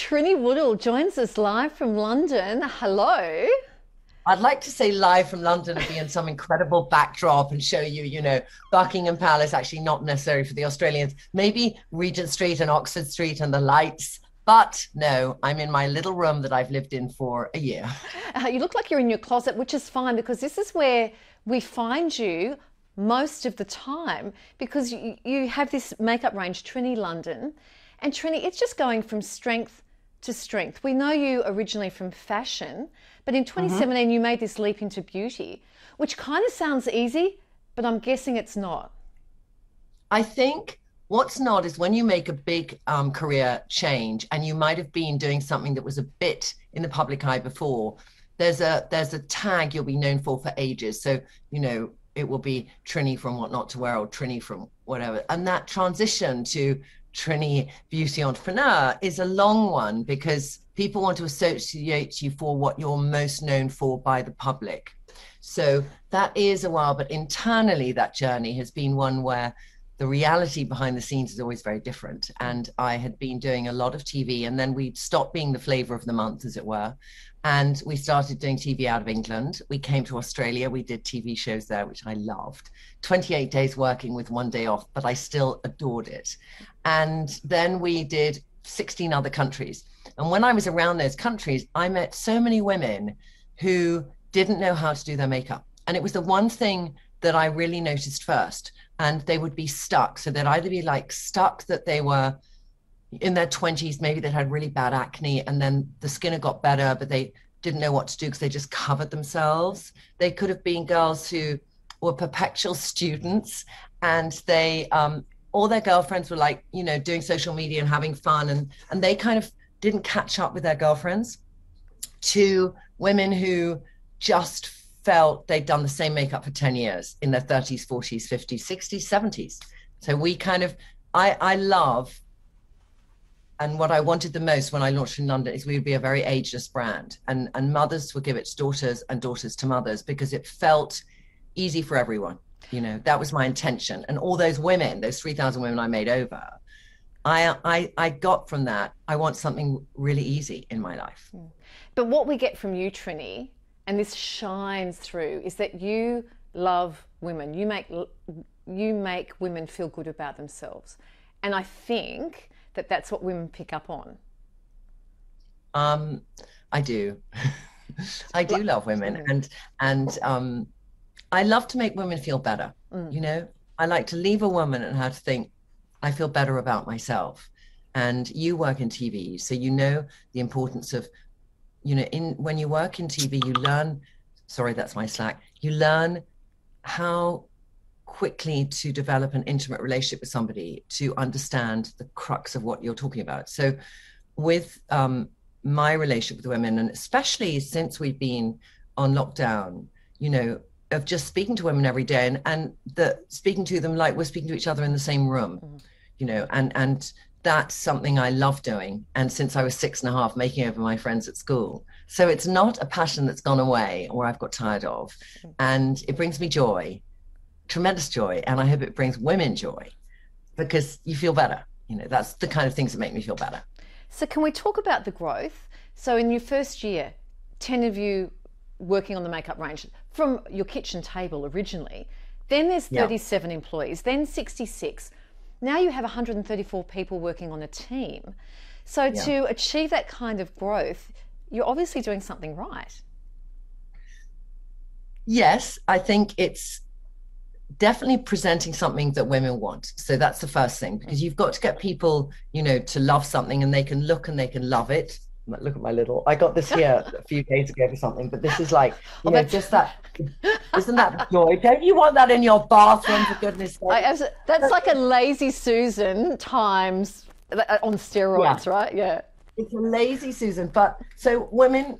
Trinny Woodall joins us live from London. Hello. I'd like to say live from London and be in some incredible backdrop and show you, Buckingham Palace, actually not necessary for the Australians, maybe Regent Street and Oxford Street and the lights. But no, I'm in my little room that I've lived in for a year. You look like you're in your closet, which is fine because this is where we find you most of the time because you have this makeup range, Trinny London. And Trinny, it's just going from strength to strength. We know you originally from fashion, but in 2017 you made this leap into beauty, which kind of sounds easy, but I'm guessing it's not. I think what's not is when you make a big career change and you might have been doing something that was a bit in the public eye before, there's a tag you'll be known for ages. So, it will be Trinny from What Not to Wear or Trinny from whatever. And that transition to Trinny Beauty Entrepreneur is a long one because people want to associate you for what you're most known for by the public. So that is a while, but internally that journey has been one where the reality behind the scenes is always very different. And I had been doing a lot of TV and then we stopped being the flavor of the month, as it were. And we started doing TV out of England. We came to Australia. We did TV shows there, which I loved. 28 days working with 1 day off, but I still adored it. And then we did 16 other countries. And when I was around those countries, I met so many women who didn't know how to do their makeup. And it was the one thing that I really noticed first. And they would be stuck. So they'd either be like stuck that they were in their 20s, maybe they'd had really bad acne and then the skin had got better, but they didn't know what to do because they just covered themselves. They could have been girls who were perpetual students and they, all their girlfriends were like, doing social media and having fun. And they kind of didn't catch up with their girlfriends, to women who just felt they'd done the same makeup for 10 years in their 30s, 40s, 50s, 60s, 70s. So we kind of, I love, and what I wanted the most when I launched in London is we would be a very ageless brand, and mothers would give it to daughters and daughters to mothers because it felt easy for everyone. That was my intention. And all those women, those 3,000 women I made over, I got from that, I want something really easy in my life. But what we get from you, Trinny, and this shines through, is that you love women. You make women feel good about themselves. And I think that that's what women pick up on. I do. I do love women, and I love to make women feel better. I like to leave a woman and have to think, I feel better about myself. And you work in TV, so the importance of, when you work in TV, you learn, sorry, that's my Slack, you learn how quickly to develop an intimate relationship with somebody, to understand the crux of what you're talking about. So with my relationship with women, and especially since we've been on lockdown, of just speaking to women every day and speaking to them like we're speaking to each other in the same room, and that's something I love doing. And since I was 6.5, making over my friends at school. So it's not a passion that's gone away or I've got tired of. And it brings me joy, tremendous joy. And I hope it brings women joy because you feel better. That's the kind of things that make me feel better. So can we talk about the growth? So in your first year, 10 of you working on the makeup range from your kitchen table originally. Then there's 37 employees, then 66. Now you have 134 people working on a team. So to achieve that kind of growth, you're obviously doing something right. Yes, I think it's definitely presenting something that women want. So that's the first thing, because you've got to get people, to love something and they can look and they can love it. Look at my little, I got this here a few days ago for something, but this is like, just that, isn't that joy? Don't you want that in your bathroom, for goodness sake? That's like a lazy Susan times on steroids, right? Yeah. It's a lazy Susan. But so women,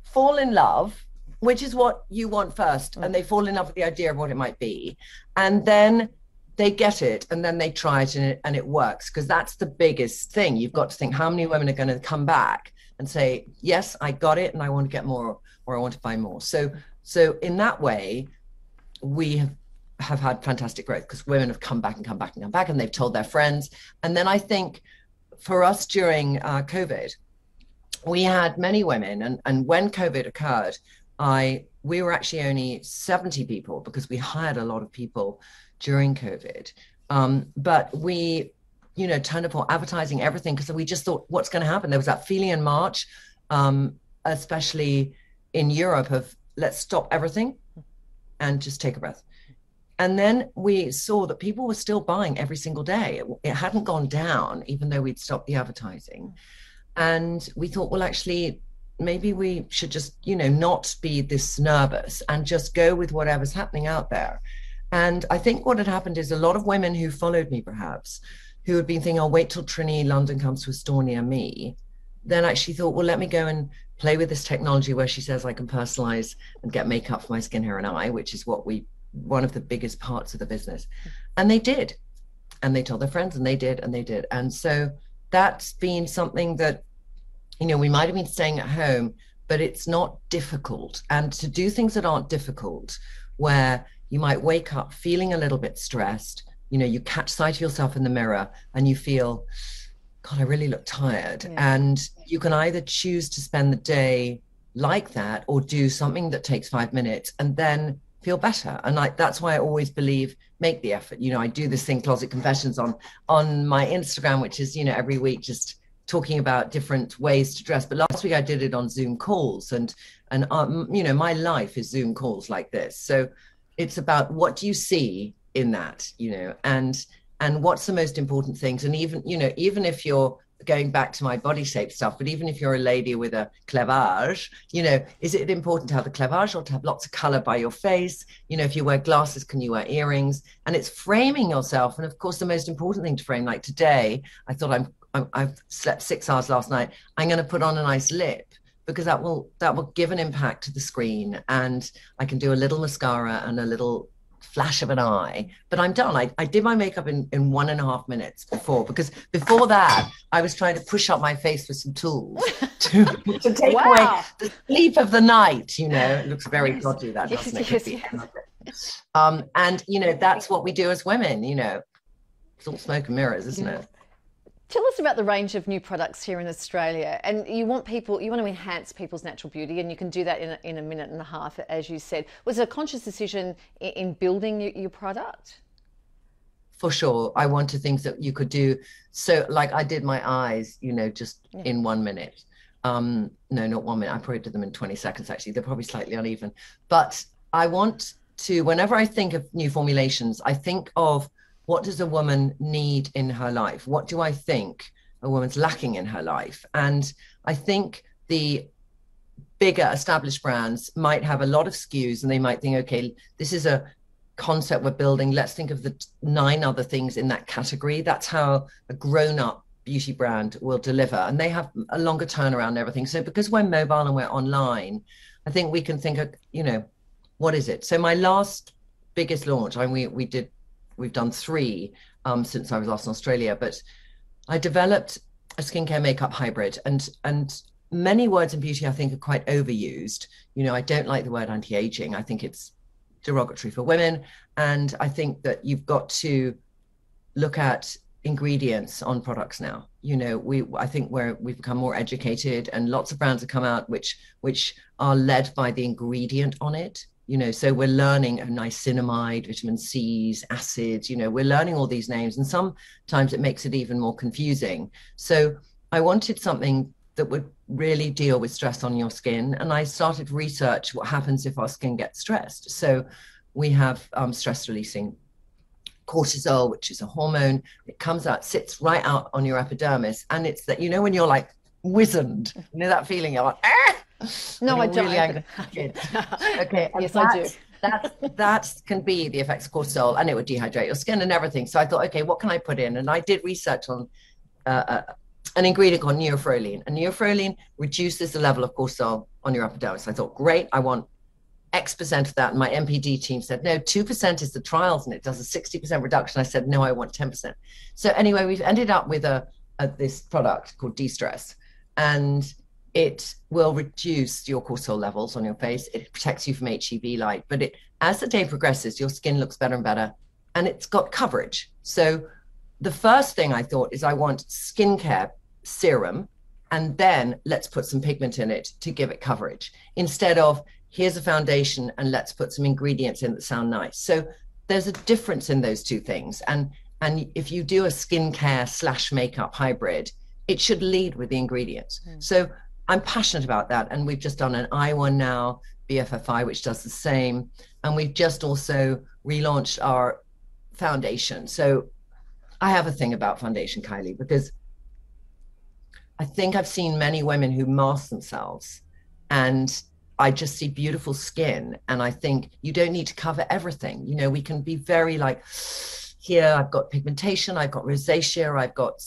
fall in love, which is what you want first. And they fall in love with the idea of what it might be. And then they get it and then they try it and it works, because that's the biggest thing. You've got to think, how many women are going to come back and say, yes, I got it and I want to get more, or I want to buy more. So in that way, we have had fantastic growth because women have come back and come back and come back, and they've told their friends. And then I think for us during COVID, we had many women, and when COVID occurred, we were actually only 70 people because we hired a lot of people during COVID. But we, turned up for advertising, everything, because we just thought, what's going to happen? There was that feeling in March, especially in Europe, of let's stop everything and just take a breath. And then we saw that people were still buying every single day. It hadn't gone down, even though we'd stopped the advertising. And we thought, well, actually, maybe we should just, not be this nervous and just go with whatever's happening out there. And I think what had happened is a lot of women who followed me, perhaps, who had been thinking, I'll wait till Trinny London comes to a store near me, then actually thought, well, let me go and play with this technology where she says I can personalize and get makeup for my skin, hair, and eye, which is one of the biggest parts of the business. And they did. And they told their friends, and they did, and they did. And so that's been something that, we might have been staying at home, but it's not difficult. And to do things that aren't difficult, where you might wake up feeling a little bit stressed, you catch sight of yourself in the mirror and you feel, God, I really look tired. Yeah. And you can either choose to spend the day like that or do something that takes 5 minutes and then feel better. And that's why I always believe, make the effort. I do this thing, Closet Confessions, on my Instagram, which is, every week just talking about different ways to dress. But last week I did it on Zoom calls, and my life is Zoom calls like this. So it's about, what do you see in that, and what's the most important things. And even if you're going back to my body shape stuff, but even if you're a lady with a cleavage, is it important to have the cleavage or to have lots of color by your face? If you wear glasses, can you wear earrings? And it's framing yourself. And of course, the most important thing to frame, like today, I thought I've slept 6 hours last night. I'm going to put on a nice lip, because that will give an impact to the screen, and I can do a little mascara and a little flash of an eye, but I'm done. I did my makeup in 1.5 minutes because before that I was trying to push up my face with some tools to take away the sleep of the night. It looks very dodgy, that doesn't it? Yes. And that's what we do as women. It's all smoke and mirrors, isn't it? Tell us about the range of new products here in Australia. And you want to enhance people's natural beauty, and you can do that in a minute and a half, as you said. Was it a conscious decision in building your product? For sure. I wanted things that you could do. So like I did my eyes, just in 1 minute. No, not 1 minute. I probably did them in 20 seconds, actually. They're probably slightly uneven. But I want to, whenever I think of new formulations, I think of, what does a woman need in her life? What do I think a woman's lacking in her life? And I think the bigger established brands might have a lot of SKUs, and they might think, okay, this is a concept we're building. Let's think of the 9 other things in that category. That's how a grown-up beauty brand will deliver. And they have a longer turnaround and everything. So because we're mobile and we're online, I think we can think of, what is it? So my last biggest launch, we've done 3 since I was last in Australia, but I developed a skincare makeup hybrid, and many words in beauty I think are quite overused. I don't like the word anti-aging. I think it's derogatory for women. And I think that you've got to look at ingredients on products now. I think we've become more educated, and lots of brands have come out which are led by the ingredient on it. So we're learning niacinamide, vitamin C's, acids, we're learning all these names, and sometimes it makes it even more confusing. So I wanted something that would really deal with stress on your skin. And I started research what happens if our skin gets stressed. So we have stress releasing cortisol, which is a hormone. It comes out, sits right out on your epidermis. And it's that, when you're like wizened, that feeling, you're like, ah! No, I don't. Really okay. Yes, I do. That can be the effects of cortisol, and it would dehydrate your skin and everything. So I thought, okay, what can I put in? And I did research on an ingredient called neophroline. And neophroline reduces the level of cortisol on your epidermis. I thought, great, I want X% of that. And my MPD team said, no, 2% is the trials, and it does a 60% reduction. I said, no, I want 10%. So anyway, we've ended up with this product called De-Stress, and it will reduce your cortisol levels on your face. It protects you from HEV light, but as the day progresses, your skin looks better and better, and it's got coverage. So the first thing I thought is I want skincare serum, and then let's put some pigment in it to give it coverage, instead of here's a foundation and let's put some ingredients in that sound nice. So there's a difference in those two things. And if you do a skincare / makeup hybrid, it should lead with the ingredients. So I'm passionate about that. And we've just done an eye one now, BFFI, which does the same. And we've just also relaunched our foundation. So I have a thing about foundation, Kylie, because I think I've seen many women who mask themselves, and I just see beautiful skin. And I think you don't need to cover everything. You know, we can be very like, here, I've got pigmentation, I've got rosacea, I've got,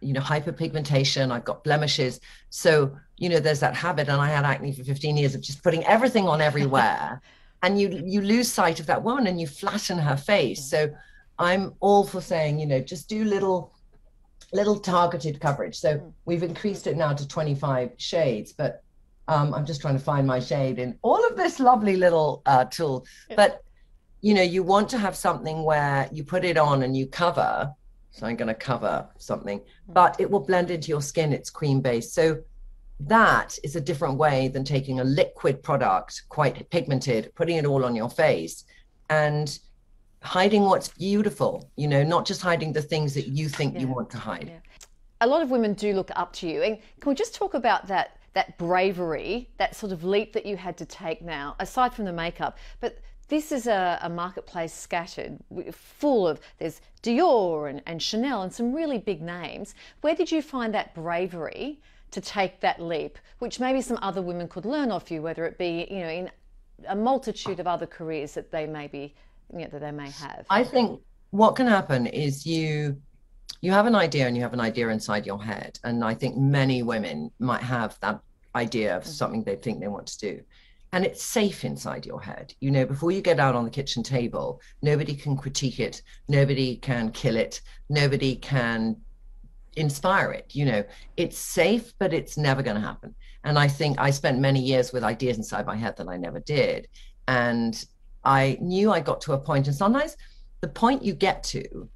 hyperpigmentation, I've got blemishes. So, there's that habit. And I had acne for 15 years of just putting everything on everywhere. And you lose sight of that woman and you flatten her face. So I'm all for saying, just do little targeted coverage. So we've increased it now to 25 shades, but I'm just trying to find my shade in all of this lovely little tool. But, you want to have something where you put it on and you cover. So I'm going to cover something, but it will blend into your skin. It's cream based. So that is a different way than taking a liquid product, quite pigmented, putting it all on your face and hiding what's beautiful, not just hiding the things that you think you want to hide. Yeah. A lot of women do look up to you. And can we just talk about that bravery, that sort of leap that you had to take now, aside from the makeup? But this is a marketplace scattered, full of, there's Dior and Chanel and some really big names. Where did you find that bravery to take that leap, which maybe some other women could learn off you, whether it be, in a multitude of other careers that they may be, that they may have? I think what can happen is you have an idea, and you have an idea inside your head. And I think many women might have that idea of something they think they want to do. And it's safe inside your head. Before you get out on the kitchen table, nobody can critique it. Nobody can kill it. Nobody can inspire it. It's safe, but it's never going to happen. And I think I spent many years with ideas inside my head that I never did. And I knew I got to a point, and sometimes the point you get to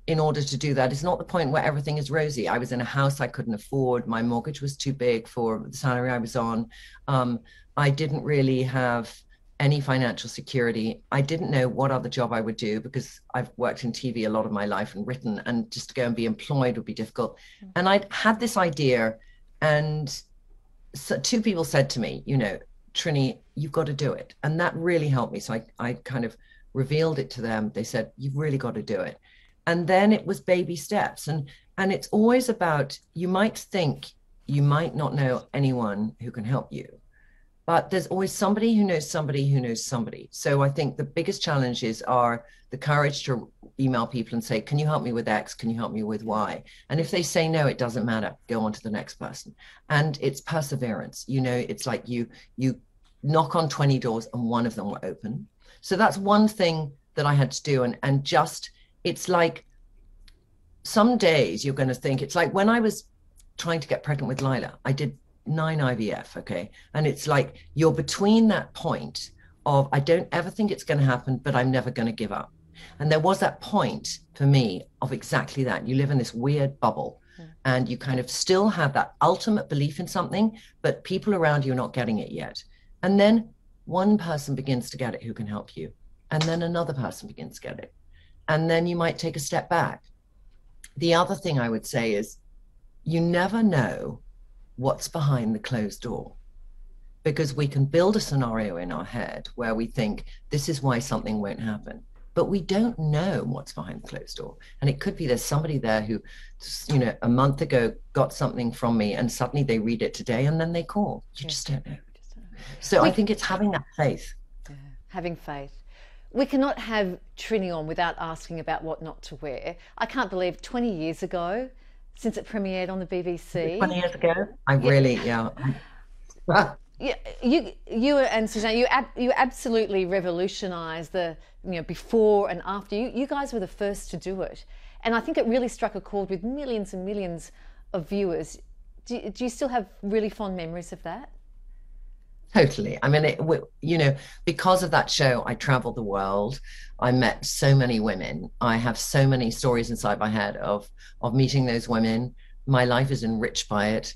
in order to do that is not the point where everything is rosy. I was in a house I couldn't afford. My mortgage was too big for the salary I was on. I didn't really have any financial security. I didn't know what other job I would do, because I've worked in TV a lot of my life and written, and just to go and be employed would be difficult. And I had this idea, and so two people said to me, Trinny, you've got to do it. And that really helped me. So I kind of revealed it to them. They said, you've really got to do it. And then it was baby steps. And it's always about, you might think you might not know anyone who can help you, but there's always somebody who knows somebody who knows somebody. So I think the biggest challenges are the courage to email people and say, can you help me with X? Can you help me with Y? And if they say no, it doesn't matter. Go on to the next person. And it's perseverance. It's like you knock on 20 doors and one of them will open. So that's one thing that I had to do. And just, it's like some days you're going to think, it's like when I was trying to get pregnant with Lila, I did 9 IVF, okay? And it's like you're between that point of, I don't ever think it's going to happen, but I'm never going to give up. And there was that point for me of exactly that. You live in this weird bubble, and you kind of still have that ultimate belief in something, but people around you are not getting it yet. And then one person begins to get it who can help you. And then another person begins to get it. And then you might take a step back. The other thing I would say is, you never know what's behind the closed door, because we can build a scenario in our head where we think this is why something won't happen, but we don't know what's behind the closed door. And it could be there's somebody there who, a month ago got something from me, and suddenly they read it today and then they call. You just don't know. So I think it's having that faith. Yeah, having faith. We cannot have Trinny on without asking about what not to wear. I can't believe 20 years ago, since it premiered on the BBC. 20 years ago? I really, yeah. Yeah, you and Suzanne, you absolutely revolutionised the, before and after. You guys were the first to do it. And I think it really struck a chord with millions and millions of viewers. Do you still have really fond memories of that? Totally. I mean, you know, because of that show, I traveled the world. I met so many women. I have so many stories inside my head of meeting those women. My life is enriched by it.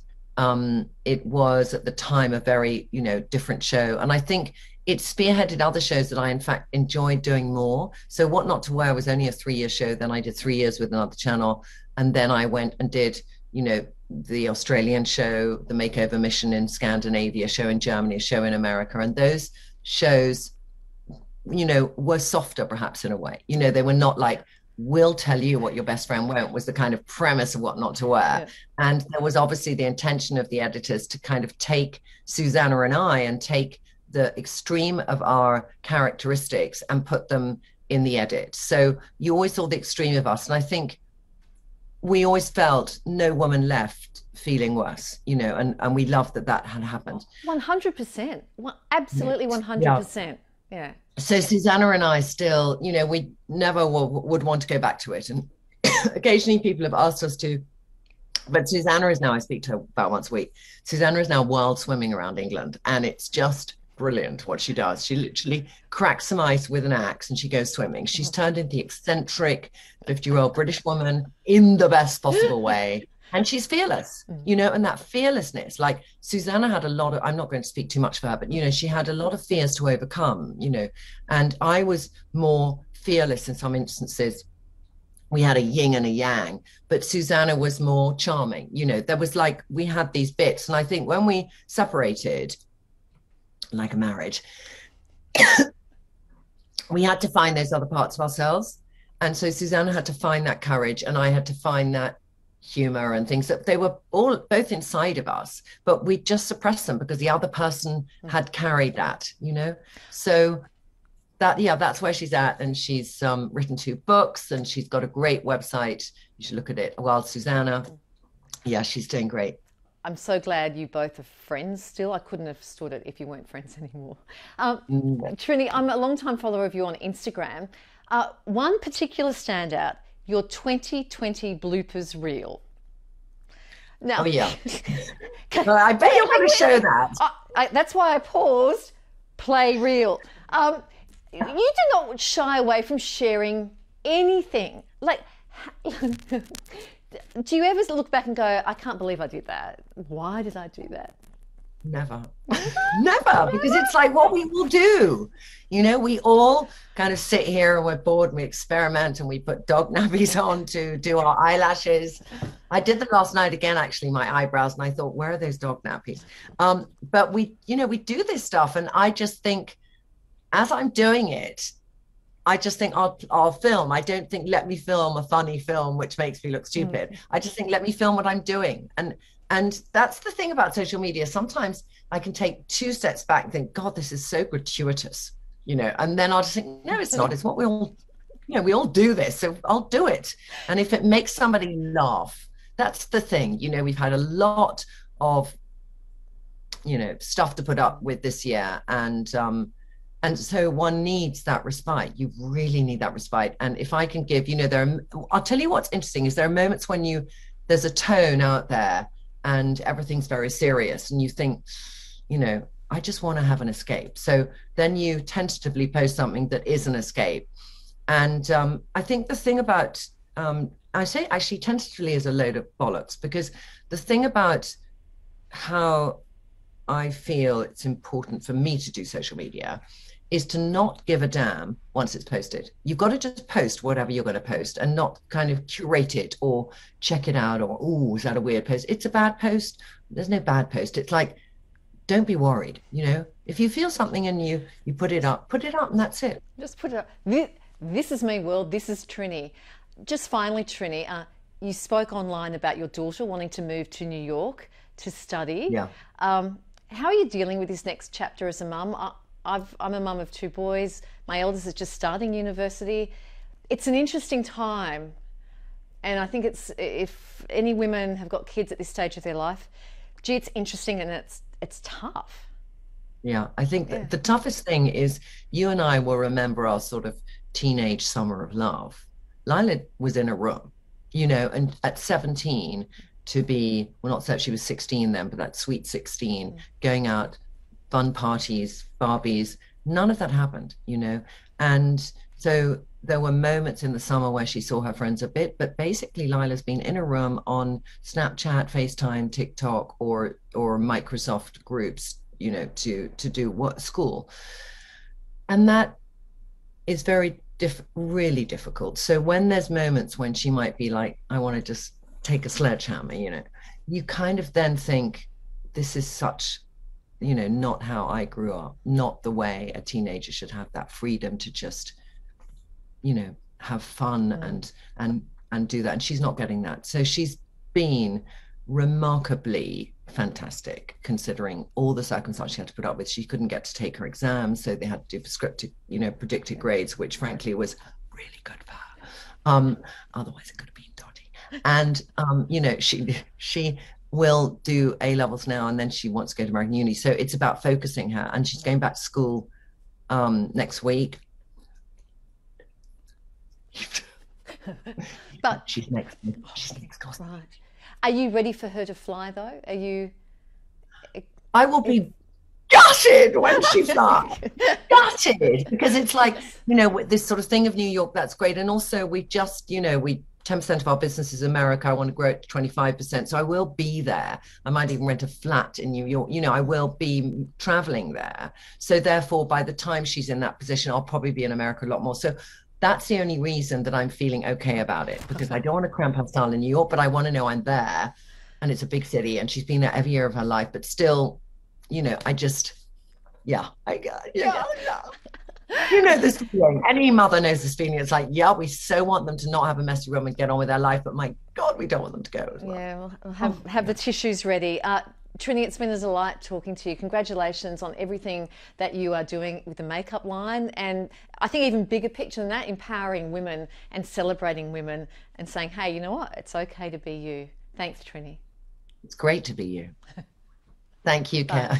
It was at the time a very, you know, different show, and I think it spearheaded other shows that I, in fact, enjoyed doing more. So, What Not to Wear was only a 3 year show. Then I did 3 years with another channel, and then I went and did, you know, the Australian show, the Makeover Mission in Scandinavia, a show in Germany, a show in America. And those shows, you know, were softer perhaps in a way. You know, they were not like, we'll tell you what your best friend won't, was the kind of premise of What Not to Wear. Yeah. And there was obviously the intention of the editors to kind of take Susanna and I and take the extreme of our characteristics and put them in the edit. So you always saw the extreme of us. And I think we always felt no woman left feeling worse, you know, and we loved that had happened. 100%. Absolutely 100%. Yeah. So Susanna and I still, you know, we never would want to go back to it. And occasionally people have asked us to, but Susanna is now, I speak to her about once a week. Susanna is now wild swimming around England, and it's just brilliant what she does. She literally cracks some ice with an axe and she goes swimming. She's turned into the eccentric 50-year-old British woman in the best possible way. And she's fearless, you know, and that fearlessness, like Susanna had a lot of, I'm not going to speak too much for her, but, you know, she had a lot of fears to overcome, you know, and I was more fearless in some instances. We had a yin and a yang, but Susanna was more charming. You know, there was like, we had these bits. And I think when we separated, like a marriage, we had to find those other parts of ourselves. And so Susanna had to find that courage, and I had to find that humor and things that they were all both inside of us, but we just suppressed them because the other person had carried that, you know. So that, yeah, that's where she's at. And she's written 2 books, and she's got a great website. You should look at it. Wild Susanna. Yeah, she's doing great. I'm so glad you both are friends still. I couldn't have stood it if you weren't friends anymore. Trinny, I'm a long-time follower of you on Instagram. One particular standout, your 2020 bloopers reel. Now, oh, yeah. Well, I bet you're going to show that. That's why I paused. Play reel. You did not shy away from sharing anything. Like, do you ever look back and go, I can't believe I did that? Why did I do that? Never. Never, because it's like what we will do. You know, we all kind of sit here and we're bored and we experiment and we put dog nappies on to do our eyelashes. I did that last night again, actually, my eyebrows, and I thought, where are those dog nappies? But we, you know, we do this stuff, and I just think as I'm doing it, I just think I'll film. I don't think let me film a funny film which makes me look stupid. I just think let me film what I'm doing. And that's the thing about social media. Sometimes I can take 2 steps back and think, God, this is so gratuitous, you know, and then I'll just think, no, it's not. It's what we all, you know, we all do this, so I'll do it. And if it makes somebody laugh, that's the thing. You know, we've had a lot of, you know, stuff to put up with this year, and so one needs that respite. You really need that respite. And if I can give, you know, I'll tell you what's interesting is there are moments when there's a tone out there and everything's very serious, and you think, you know, I just want to have an escape. So then you tentatively post something that is an escape. And I think the thing about, I say actually tentatively is a load of bollocks, because the thing about how I feel it's important for me to do social media is to not give a damn once it's posted. You've got to just post whatever you're going to post and not kind of curate it or check it out or, oh, is that a weird post? It's a bad post. There's no bad post. It's like, don't be worried. You know, if you feel something and you put it up and that's it. Just put it up. This is me, world. This is Trinny. Just finally, Trinny, you spoke online about your daughter wanting to move to New York to study. Yeah. How are you dealing with this next chapter as a mum? I'm a mum of 2 boys. My eldest is just starting university. It's an interesting time. And I think if any women have got kids at this stage of their life, gee, it's interesting and it's tough. Yeah, I think the toughest thing is you and I will remember our sort of teenage summer of love. Lila was in a room, you know, and at 17 to be, well, not so she was 16 then, but that sweet 16, going out, fun parties, Barbies. None of that happened, you know. And so there were moments in the summer where she saw her friends a bit, but basically Lila's been in a room on Snapchat, FaceTime, TikTok, or Microsoft groups, you know, to do what school. And that is really difficult. So when there's moments when she might be like, I want to just take a sledgehammer, you know, you kind of then think, this is such, you know, not how I grew up, not the way a teenager should have that freedom to just, you know, have fun and do that. And she's not getting that. So she's been remarkably fantastic considering all the circumstances she had to put up with. She couldn't get to take her exams, so they had to do prescriptive, you know, predicted grades, which frankly was really good for her. Otherwise it could have been dodgy. And you know, she will do A levels now, and then she wants to go to American uni. So it's about focusing her, and she's going back to school next week. But she's next. Right. Are you ready for her to fly though? Are you? I will be gutted when she flies. Gutted, because it's like, you know, this sort of thing of New York, that's great. And also we just, you know, 10% of our business is America. I want to grow it to 25%. So I will be there. I might even rent a flat in New York. You know, I will be traveling there. So therefore, by the time she's in that position, I'll probably be in America a lot more. So that's the only reason that I'm feeling okay about it, because I don't want to cramp her style in New York, but I want to know I'm there, and it's a big city, and she's been there every year of her life. But still, you know, I just, yeah. You know this feeling. Any mother knows this feeling. It's like, yeah, we so want them to not have a messy room and get on with their life, but my God, we don't want them to go as well. Yeah, we'll have the tissues ready. Trinny, it's been a delight talking to you. Congratulations on everything that you are doing with the makeup line. And I think even bigger picture than that, empowering women and celebrating women and saying, hey, you know what? It's okay to be you. Thanks, Trinny. It's great to be you. Thank you, Kat.